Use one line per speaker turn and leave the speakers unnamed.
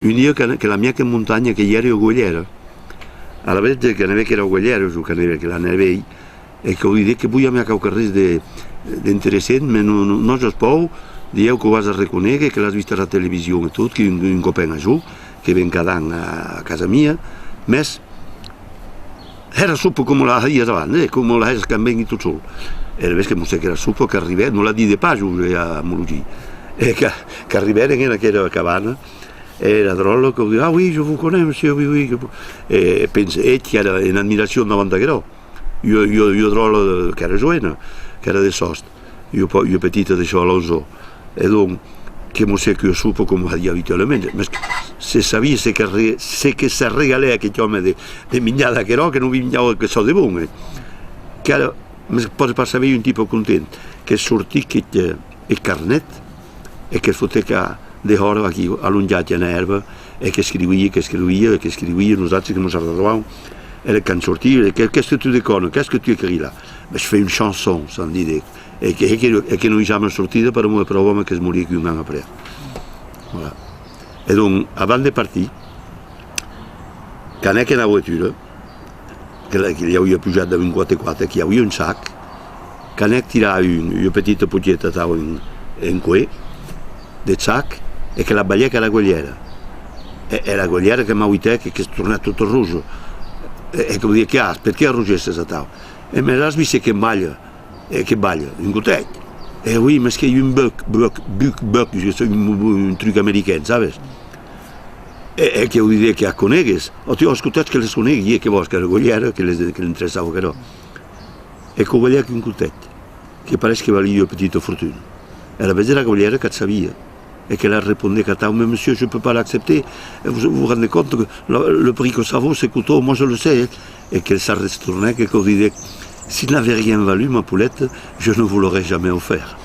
Un dia que la mia montagna che ieri è uguagliera, alla volta che ne ve che era uguagliera, che la neve, e che vuol dire che poi mi ha carris di interessante, ma non so spau, di io che vas a riconoscere che l'ha vista la televisione e tutto, che in Copenaghen giù, che viene cada anno a casa mia, ma era super come la ia davanti, come la ia scambiando tutto solo. E la che musica era super che arrivava, non la dite pas a Molugi, e che arrivava in quella cabana. Et la drôle que dit ah oui je vous connais monsieur oui et pense et qui a une admiration davant d'ailleurs io drôle che era joven che era de sost io petita de Alonso et donc que monsieur que supo comme dit habituellement mais se sabia se que se regalait que homme de mignada que non vignava que so de bon che era mais pode pas saber un tipo content che sorti che il carnet e che fotte che de hora aqui allungati in erba e che scrivia, nosaltres que nos arredavamo e quand sortia, qu'est-ce que tu déconnes, qu'est-ce que tu écris là? Ben, je fais une chanson, sans dire, et que non jamais sortida per una prova que es moria un an après. Voilà. Et donc, avant de partir, quand est la voiture, que hi havia pujat de 24, que hi havia un sac, quand est tirava una petita pugetta en cuir, del sac, e che la baglietta era guerriera e la guerriera che mi ha avuto che è tornato tutto rosso e che vuol dire che perché arruggesse a tavola e me l'ha visto che baglia in cotec e oui ma che è un buc un truc americano sai e che vuol dire che a conegues o ti ho ascoltato che le coneghi che vuoi che era guerriera che le interessava che no e che voglio che in cotec che pare che valia un petito fortuna e la vedere la guerriera che sapeva et qu'elle a répondu qu'à mais monsieur, je ne peux pas l'accepter. Vous vous rendez compte que le prix que ça vaut, c'est couteau, moi je le sais. Et qu'elle s'est retournée, qu'elle disait, s'il n'avait rien valu, ma poulette, je ne vous l'aurais jamais offert.